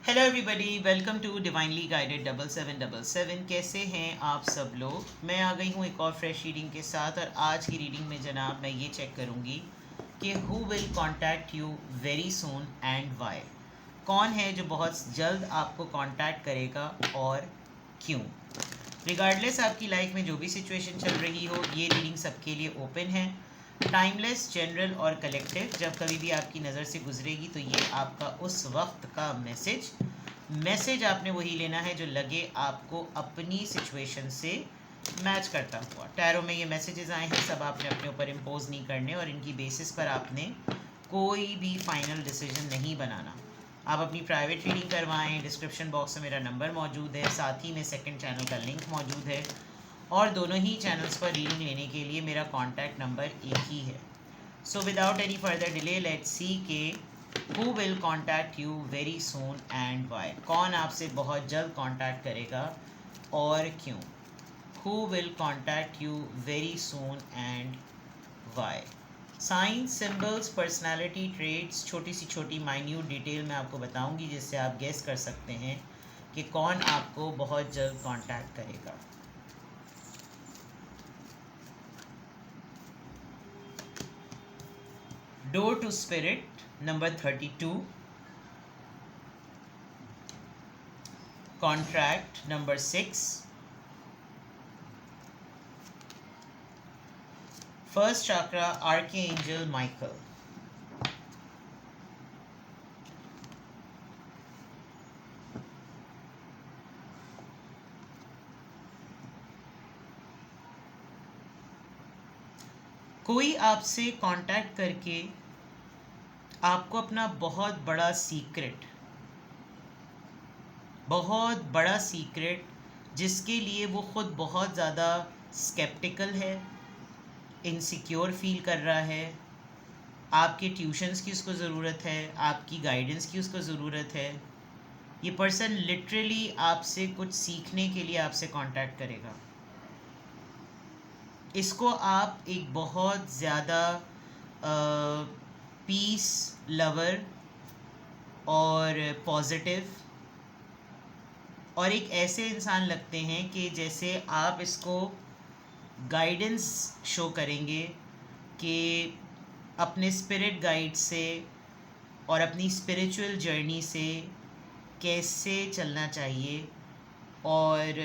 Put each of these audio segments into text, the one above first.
Hello everybody, welcome to divinely guided 7777। कैसे हैं आप सब लोग। मैं आ गई हूँ एक और फ्रेश रीडिंग के साथ। और आज की रीडिंग में जनाब मैं ये चेक करूँगी कि who will contact you very soon and why. कौन है जो बहुत जल्द आपको कॉन्टैक्ट करेगा और क्यों। रिगार्डलेस आपकी लाइफ में जो भी सिचुएशन चल रही हो, ये रीडिंग सबके लिए ओपन है। टाइमलेस, जनरल और कलेक्टिव। जब कभी भी आपकी नज़र से गुजरेगी तो ये आपका उस वक्त का मैसेज आपने वही लेना है जो लगे आपको अपनी सिचुएशन से मैच करता हुआ। टैरो में ये मैसेजेस आए हैं, सब आपने अपने ऊपर इम्पोज नहीं करने और इनकी बेसिस पर आपने कोई भी फाइनल डिसीजन नहीं बनाना। आप अपनी प्राइवेट रीडिंग करवाएं। डिस्क्रिप्शन बॉक्स में मेरा नंबर मौजूद है, साथ ही में सेकंड चैनल का लिंक मौजूद है और दोनों ही चैनल्स पर रीडिंग लेने के लिए मेरा कॉन्टैक्ट नंबर एक ही है। So without any further delay let's see के who will contact you very soon and why. कौन आपसे बहुत जल्द कॉन्टैक्ट करेगा और क्यों। Who will contact you very soon and why. Science, symbols, personality traits, छोटी माइन्यूट डिटेल मैं आपको बताऊंगी जिससे आप गेस कर सकते हैं कि कौन आपको बहुत जल्द कॉन्टैक्ट करेगा। Door to Spirit, number 32. Contract, number 6. First chakra, Archangel Michael. कोई आपसे कांटेक्ट करके आपको अपना बहुत बड़ा सीक्रेट जिसके लिए वो ख़ुद बहुत ज़्यादा स्केप्टिकल है, इनसिक्योर फील कर रहा है। आपके ट्यूशन्स की उसको ज़रूरत है, आपकी गाइडेंस की उसको ज़रूरत है। ये पर्सन लिटरली आपसे कुछ सीखने के लिए आपसे कांटेक्ट करेगा। इसको आप एक बहुत ज़्यादा पीस लवर और पॉजिटिव और एक ऐसे इंसान लगते हैं कि जैसे आप इसको गाइडेंस शो करेंगे कि अपने स्पिरिट गाइड से और अपनी स्पिरिचुअल जर्नी से कैसे चलना चाहिए और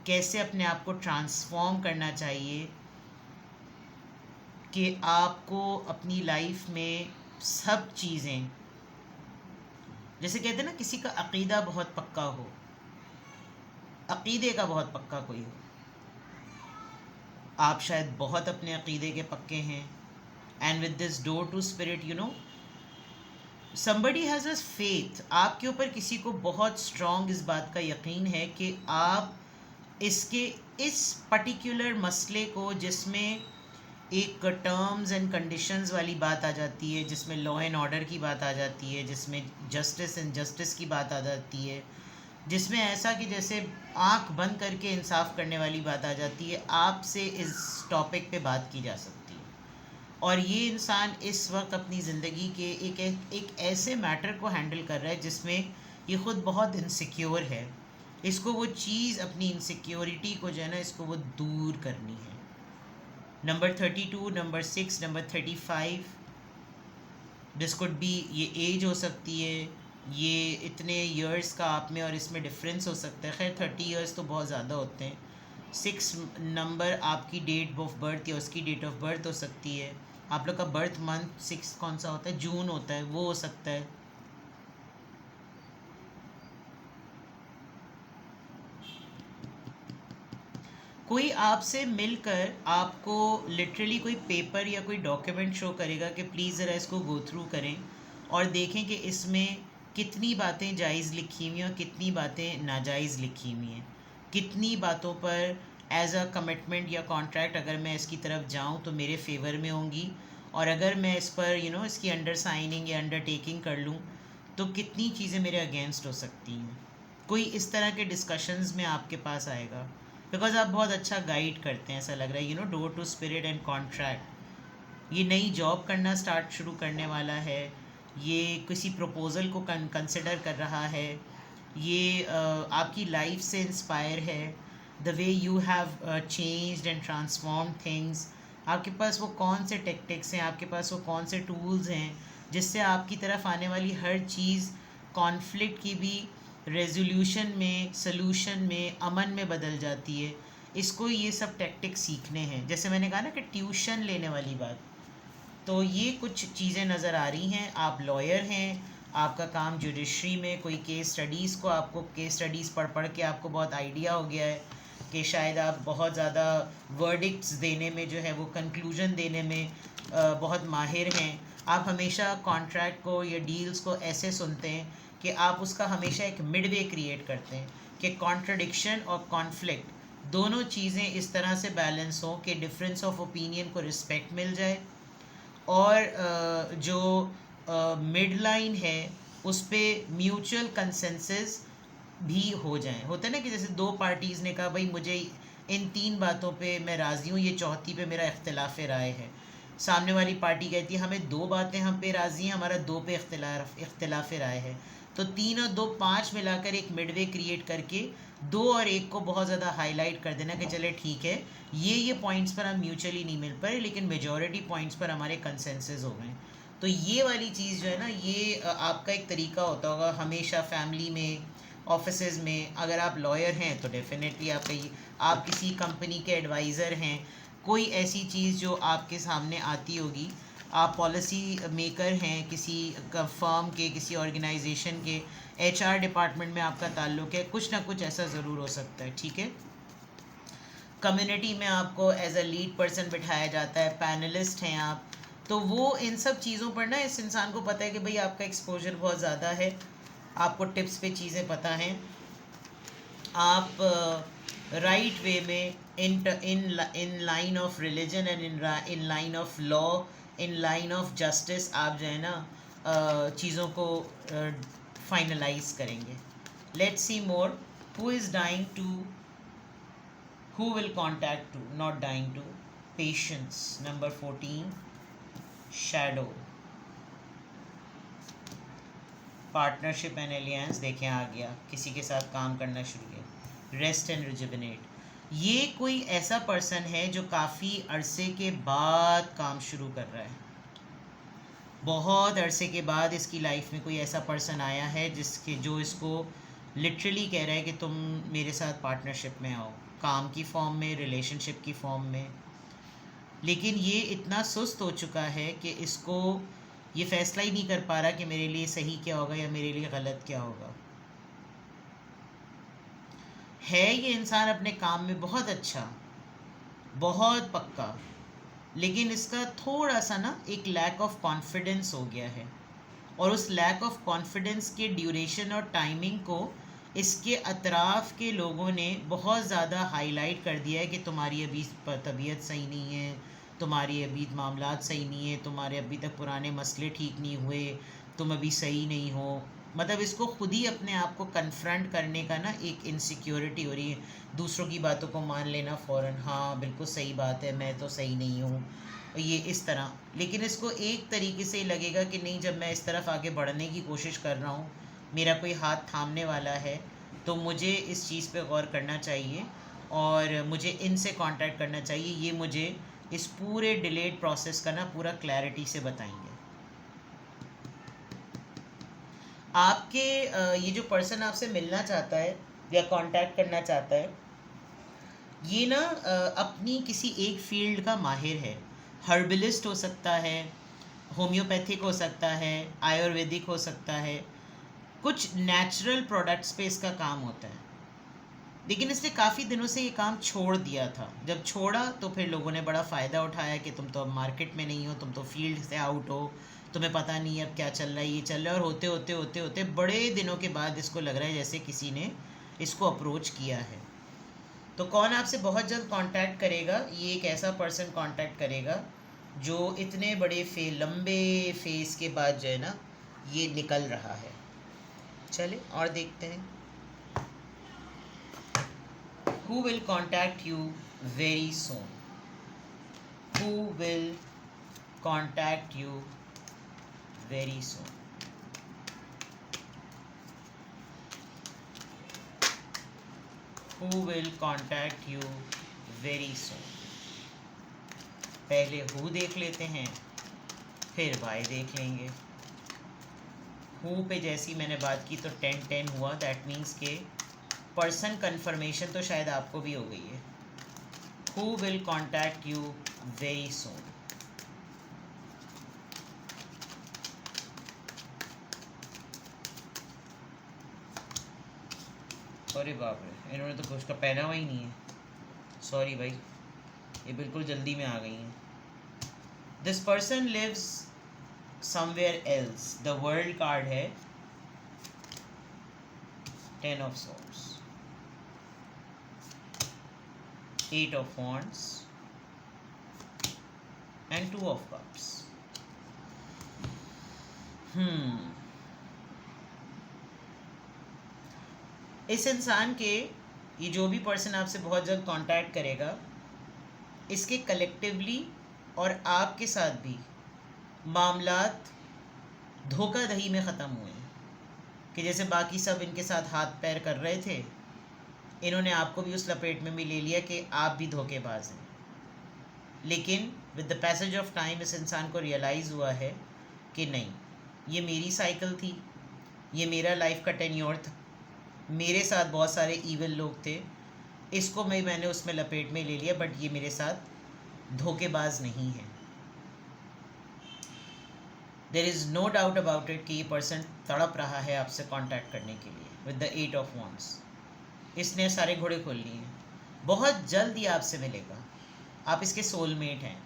कैसे अपने आप को ट्रांसफॉर्म करना चाहिए कि आपको अपनी लाइफ में सब चीज़ें, जैसे कहते हैं ना किसी का अक़ीदा बहुत पक्का हो, अक़ीदे का बहुत पक्का कोई हो। आप शायद बहुत अपने अक़ीदे के पक्के हैं। And with this door to spirit, you know, somebody has a faith. आपके ऊपर किसी को बहुत स्ट्रॉन्ग इस बात का यकीन है कि आप इस पर्टिकुलर मसले को, जिसमें एक टर्म्स एंड कंडीशंस वाली बात आ जाती है, जिसमें लॉ एंड ऑर्डर की बात आ जाती है, जिसमें जस्टिस एंड जस्टिस की बात आ जाती है, जिसमें ऐसा कि जैसे आंख बंद करके इंसाफ करने वाली बात आ जाती है, आपसे इस टॉपिक पे बात की जा सकती है। और ये इंसान इस वक्त अपनी ज़िंदगी के एक ऐसे मैटर को हैंडल कर रहा है जिसमें ये ख़ुद बहुत इनसिक्योर है। इसको वो चीज़, अपनी इनसिक्योरिटी को जो है ना, इसको वो दूर करनी है। Number 32, number 6, number 35, this could be, ये एज हो सकती है, ये इतने इयर्स का आप में और इसमें डिफरेंस हो सकता है। खैर 30 इयर्स तो बहुत ज़्यादा होते हैं। 6 नंबर आपकी डेट ऑफ बर्थ या उसकी डेट ऑफ बर्थ हो सकती है। आप लोग का बर्थ मंथ 6 कौन सा होता है, जून होता है, वो हो सकता है। कोई आपसे मिलकर आपको लिटरली कोई पेपर या कोई डॉक्यूमेंट शो करेगा कि प्लीज़ ज़रा इसको गो थ्रू करें और देखें कि इसमें कितनी बातें जायज़ लिखी हुई हैं और कितनी बातें नाजायज़ लिखी हुई हैं। कितनी बातों पर एज अ कमिटमेंट या कॉन्ट्रैक्ट अगर मैं इसकी तरफ जाऊं तो मेरे फेवर में होंगी, और अगर मैं इस पर इसकी अंडर साइनिंग या अंडरटेकिंग कर लूँ तो कितनी चीज़ें मेरे अगेंस्ट हो सकती हैं। कोई इस तरह के डिस्कशंस में आपके पास आएगा बिकॉज आप बहुत अच्छा गाइड करते हैं, ऐसा लग रहा है। Door to spirit and contract. ये नई जॉब करना शुरू करने वाला है ये किसी प्रपोज़ल को कंसिडर कर रहा है, ये आपकी लाइफ से इंस्पायर है, the way you have changed and transform things. आपके पास वो कौन से टेक्टिक्स हैं, आपके पास वो कौन से टूल्स हैं जिससे आपकी तरफ आने वाली हर चीज़ कॉन्फ्लिक्ट की भी रेजोल्यूशन में, सलूशन में, अमन में बदल जाती है। इसको ये सब टैक्टिक्स सीखने हैं। जैसे मैंने कहा ना कि ट्यूशन लेने वाली बात, तो ये कुछ चीज़ें नज़र आ रही हैं। आप लॉयर हैं, आपका काम जुडिशरी में कोई केस स्टडीज़ को, आपको केस स्टडीज़ पढ़ पढ़ के आपको बहुत आइडिया हो गया है कि शायद आप बहुत ज़्यादा वर्डिक्ट्स देने में, जो है वो कंक्लूजन देने में बहुत माहिर हैं। आप हमेशा कॉन्ट्रैक्ट को या डील्स को ऐसे सुनते हैं कि आप उसका हमेशा एक मिडवे क्रिएट करते हैं कि कॉन्ट्रडिक्शन और कॉन्फ्लिक्ट दोनों चीज़ें इस तरह से बैलेंस हों कि डिफरेंस ऑफ ओपिनियन को रिस्पेक्ट मिल जाए, और जो मिड लाइन है उस पर म्यूचुअल कंसेंसस भी हो जाए। होता है ना कि जैसे दो पार्टीज़ ने कहा भाई मुझे इन 3 बातों पे मैं राज़ी हूँ, ये चौथी पे मेरा इख्तिलाफ़ राय है। सामने वाली पार्टी कहती है हमें 2 बातें हम पे राज़ी हैं, हमारा 2 पे इख्तिलाफ़ राय है। तो 3 और 2 5 मिलाकर एक मिडवे क्रिएट करके 2 और 1 को बहुत ज़्यादा हाईलाइट कर देना कि चले ठीक है, ये पॉइंट्स पर हम म्यूचुअली नहीं मिल पाए लेकिन मेजॉरिटी पॉइंट्स पर हमारे कंसेंसस हो गए। तो ये वाली चीज़ जो है ना, ये आपका एक तरीका होता होगा हमेशा फैमिली में, ऑफिसेज़ में। अगर आप लॉयर हैं तो डेफिनेटली आप किसी कंपनी के एडवाइज़र हैं, कोई ऐसी चीज़ जो आपके सामने आती होगी, आप पॉलिसी मेकर हैं किसी फर्म के, किसी ऑर्गेनाइजेशन के, एचआर डिपार्टमेंट में आपका ताल्लुक़ है, कुछ ना कुछ ऐसा ज़रूर हो सकता है। ठीक है, कम्युनिटी में आपको एज अ लीड पर्सन बिठाया जाता है, पैनलिस्ट हैं आप, तो वो इन सब चीज़ों पर ना इस इंसान को पता है कि भाई आपका एक्सपोजर बहुत ज़्यादा है, आपको टिप्स पे चीज़ें पता हैं, आप राइट वे में in line of religion and in line of law, in line of justice आप जो है ना चीज़ों को फाइनलाइज करेंगे। Let's see more. Who is dying to, who will contact to, not dying to, patience. Number 14 shadow, partnership and aliens देखें आ गया, किसी के साथ काम करना शुरू किया। रेस्ट एंड रिजुविनेट, ये कोई ऐसा पर्सन है जो काफ़ी अरसे के बाद काम शुरू कर रहा है। बहुत अरसे के बाद इसकी लाइफ में कोई ऐसा पर्सन आया है जो इसको लिटरली कह रहा है कि तुम मेरे साथ पार्टनरशिप में आओ, काम की फॉर्म में, रिलेशनशिप की फॉर्म में। लेकिन ये इतना सुस्त हो चुका है कि इसको ये फ़ैसला ही नहीं कर पा रहा कि मेरे लिए सही क्या होगा या मेरे लिए गलत क्या होगा। है ये इंसान अपने काम में बहुत अच्छा, बहुत पक्का, लेकिन इसका थोड़ा सा ना एक लैक ऑफ कॉन्फिडेंस हो गया है, और उस लैक ऑफ कॉन्फिडेंस के ड्यूरेशन और टाइमिंग को इसके अतराफ़ के लोगों ने बहुत ज़्यादा हाईलाइट कर दिया है कि तुम्हारी अभी तबीयत सही नहीं है, तुम्हारी अभी मामलात सही नहीं है, तुम्हारे अभी तक पुराने मसले ठीक नहीं हुए, तुम अभी सही नहीं हो। मतलब इसको खुद ही अपने आप को कन्फ्रंट करने का ना एक इनसिक्योरिटी हो रही है, दूसरों की बातों को मान लेना फ़ौरन, हाँ बिल्कुल सही बात है, मैं तो सही नहीं हूँ, ये इस तरह। लेकिन इसको एक तरीके से लगेगा कि नहीं, जब मैं इस तरफ आगे बढ़ने की कोशिश कर रहा हूँ, मेरा कोई हाथ थामने वाला है, तो मुझे इस चीज़ पे गौर करना चाहिए और मुझे इनसे कांटेक्ट करना चाहिए। ये मुझे इस पूरे डिलेड प्रोसेस का ना पूरा क्लैरिटी से बताएंगे। आपके ये जो पर्सन आपसे मिलना चाहता है या कांटेक्ट करना चाहता है, ये ना अपनी किसी एक फील्ड का माहिर है। हर्बलिस्ट हो सकता है, होम्योपैथिक हो सकता है, आयुर्वेदिक हो सकता है, कुछ नेचुरल प्रोडक्ट्स पे इसका काम होता है। लेकिन इसने काफ़ी दिनों से ये काम छोड़ दिया था। जब छोड़ा तो फिर लोगों ने बड़ा फ़ायदा उठाया कि तुम तो अब मार्केट में नहीं हो, तुम तो फील्ड से आउट हो, तुम्हें पता नहीं अब क्या चल रहा है, ये चल रहा है। और होते होते होते होते बड़े दिनों के बाद इसको लग रहा है जैसे किसी ने इसको अप्रोच किया है। तो कौन आपसे बहुत जल्द कांटेक्ट करेगा? ये एक ऐसा पर्सन कांटेक्ट करेगा जो इतने बड़े लंबे फेस के बाद जो है ना ये निकल रहा है। चले और देखते हैं। Who will contact you very soon? Who will contact you very soon? who will contact you very soon. पहले who देख लेते हैं, फिर why देख लेंगे. who पे जैसी मैंने बात की तो 10-10 हुआ. दैट मीन्स के पर्सन कन्फर्मेशन तो शायद आपको भी हो गई है. who will contact you very soon. अरे बाप रे, इन्होंने तो कुछ का पहना हुआ ही नहीं है. सॉरी भाई, ये बिल्कुल जल्दी में आ गई हैं. This person lives somewhere else. The world card है 10 of swords, 8 of wands and 2 of cups. इस इंसान के, ये जो भी पर्सन आपसे बहुत जल्द कांटेक्ट करेगा, इसके कलेक्टिवली और आपके साथ भी मामलात धोखाधड़ी में ख़त्म हुए हैं. कि जैसे बाकी सब इनके साथ हाथ पैर कर रहे थे, इन्होंने आपको भी उस लपेट में भी ले लिया कि आप भी धोखेबाज हैं. लेकिन with the passage of time इस इंसान को रियलाइज़ हुआ है कि नहीं, ये मेरी साइकिल थी, ये मेरा लाइफ का टेन्योर था, मेरे साथ बहुत सारे ईविल लोग थे, इसको मैंने उसमें लपेट में ले लिया, बट ये मेरे साथ धोखेबाज नहीं है. There is no doubt about it कि ये पर्सन तड़प रहा है आपसे कांटेक्ट करने के लिए. विद द 8 of wands इसने सारे घोड़े खोल लिए हैं. बहुत जल्द ये आपसे मिलेगा. आप इसके सोलमेट हैं,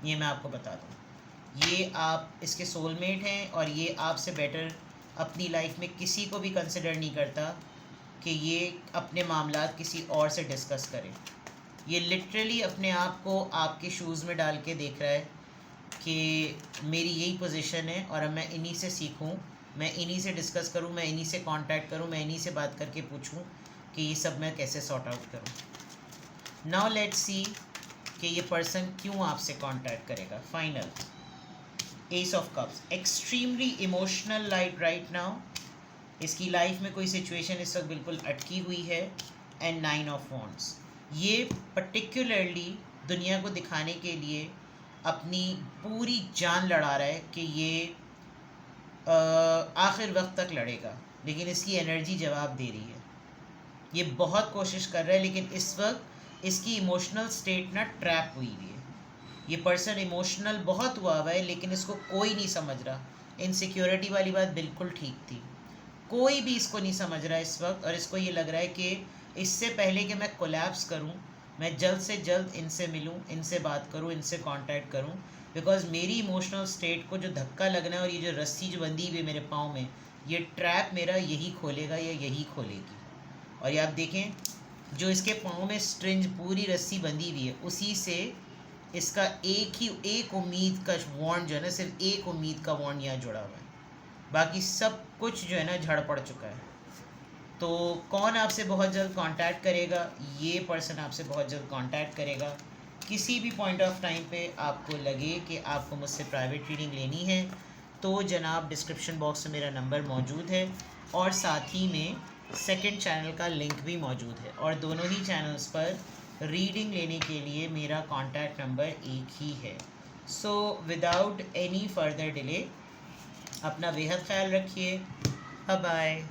ये मैं आपको बता दूँ. ये आप इसके सोलमेट हैं और ये आपसे बेटर अपनी लाइफ में किसी को भी कंसिडर नहीं करता कि ये अपने मामलात किसी और से डिस्कस करें. ये लिटरली अपने आप को आपके शूज़ में डाल के देख रहा है कि मेरी यही पोजीशन है और अब मैं इन्हीं से सीखूं, मैं इन्हीं से डिस्कस करूं, मैं इन्हीं से कांटेक्ट करूं, मैं इन्हीं से बात करके पूछूं कि ये सब मैं कैसे सॉर्ट आउट करूं. नाउ लेट्स सी कि ये पर्सन क्यों आपसे कांटेक्ट करेगा. Final S of cups, extremely emotional light right now. इसकी लाइफ में कोई सिचुएशन इस वक्त बिल्कुल अटकी हुई है. एंड 9 of wands, ये पर्टिकुलरली दुनिया को दिखाने के लिए अपनी पूरी जान लड़ा रहा है कि ये आखिर वक्त तक लड़ेगा, लेकिन इसकी एनर्जी जवाब दे रही है. ये बहुत कोशिश कर रहा है, लेकिन इस वक्त इसकी इमोशनल स्टेट ना ट्रैप हुई हुई है. ये पर्सन इमोशनल बहुत हुआ हुआ है, लेकिन इसको कोई नहीं समझ रहा. इनसिक्योरिटी वाली बात बिल्कुल ठीक थी, कोई भी इसको नहीं समझ रहा है इस वक्त. और इसको ये लग रहा है कि इससे पहले कि मैं कोलैप्स करूं, मैं जल्द से जल्द इनसे मिलूं, इनसे बात करूं, इनसे कांटेक्ट करूं, बिकॉज मेरी इमोशनल स्टेट को जो धक्का लगना है और ये जो रस्सी जो बंधी हुई मेरे पाँव में, ये ट्रैप मेरा यही खोलेगा या यही खोलेगी. और ये आप देखें, जो इसके पाँव में स्ट्रिंज पूरी रस्सी बंधी हुई है, उसी से इसका एक उम्मीद का वॉन्ड जो है ना, सिर्फ एक उम्मीद का वॉन्ड यहाँ जुड़ा हुआ है. बाकी सब कुछ जो है ना झड़ पड़ चुका है. तो कौन आपसे बहुत जल्द कांटेक्ट करेगा? ये पर्सन आपसे बहुत जल्द कांटेक्ट करेगा. किसी भी पॉइंट ऑफ टाइम पे आपको लगे कि आपको मुझसे प्राइवेट रीडिंग लेनी है तो जनाब डिस्क्रिप्शन बॉक्स में मेरा नंबर मौजूद है और साथ ही में सेकंड चैनल का लिंक भी मौजूद है. और दोनों ही चैनल्स पर रीडिंग लेने के लिए मेरा कॉन्टैक्ट नंबर एक ही है. So without any further delay अपना बेहद ख्याल रखिए. Bye bye.